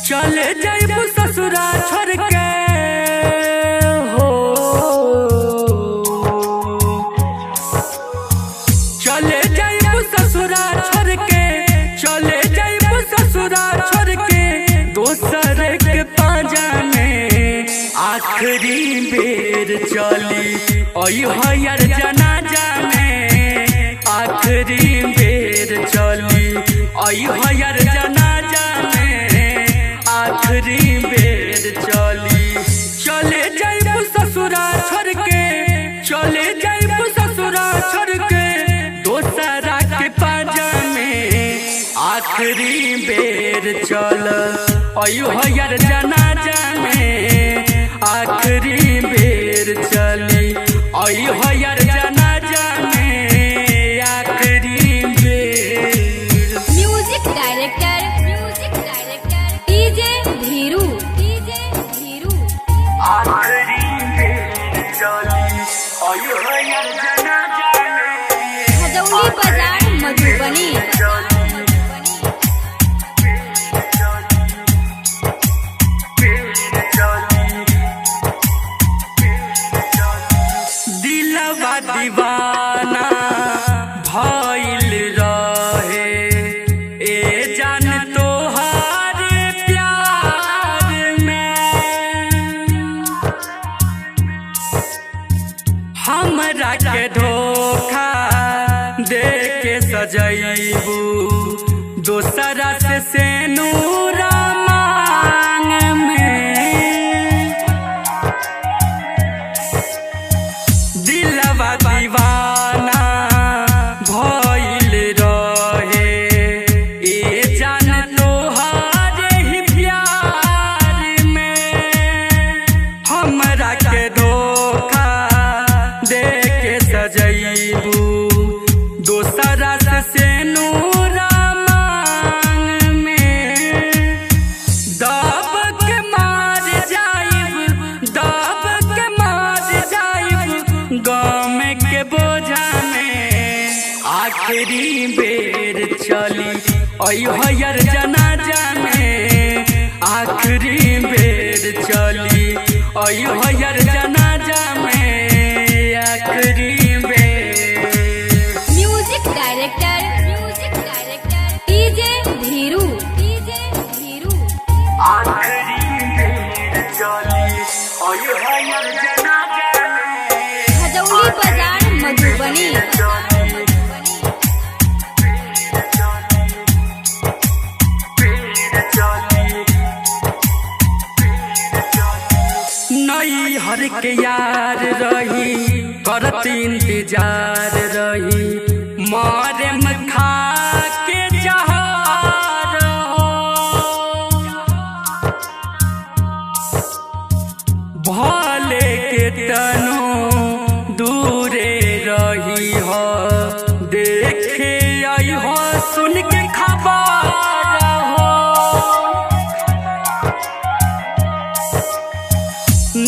चले जाइबू ससुरा छोड़ के हो, चले जाइबू ससुरा छोड़ के, चले जाइबू ससुरा छोड़ के, दोसर के पाजा में आखिरी बेर चली ओई हयर जनाजा में, आखिरी बेर चली ओई हयर जनाजा में, आखिरी बेर चली। चले जाइबू ससुरा छोड़ के, चले जाइबू ससुरा छोड़ के, दोसरा के पाजा में आखिरी बेर चल ओई हयर जनाजा में, आखिरी बेर चली ओई हयर जनाजा में, आखिरी बेर। म्यूजिक डायरेक्टर डीजे धीरू आखिरी बेर चली ओई हयर जनाजा में, भदौली बाजार मधुबनी। दिलवा दीवाना भइल रहे ए जान तोहार प्यार में, हमरा के धोखा दे के सजैबू दोसरा से सेनूरा मांग में। दिलवा दीवाना भइल रहे ए जान तोहार ही प्यार में, हमरा के धोखा दे के सजैबू दोसरा से सेनूरा मांग में। दब के मार जाइब, दब के मार जाइब गम के बोझा में, आखिरी बेर चली ओई हयर जनाजा में, आखिरी बेर चली ओई हयर जनाजा में, आखिरी बेर। म्यूजिक डायरेक्टर डीजे धीरू आखिरी बेर चली ओई हयर जनाजा में, भदौली बाजार मधुबनी। नई हर के यार रही करत इंतजार रही, मारे में खा के जहार हो, भले के तनो दूरे रही हो, देखे आई हो सुन के खबर हो।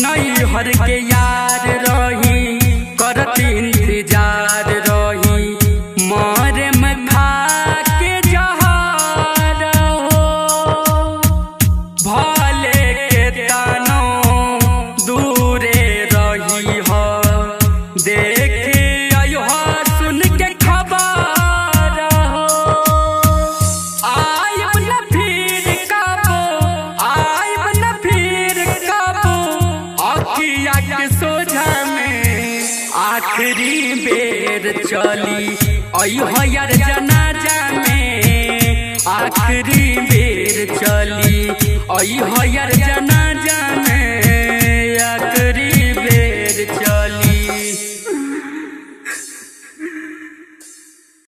नई हर के यार रही करत इंतजार रही, मारे में खा के जहार हो, भले के तनो दूरे रही हो, देखे आई हो सुन के खबर हो। आइब न फिर कबो, आइब न फिर कबो अखिया के सोझा में, आखिरी बेर चली ओई हयर जनाजा में, आखिरी बेर चली ओई हयर जनाजा में,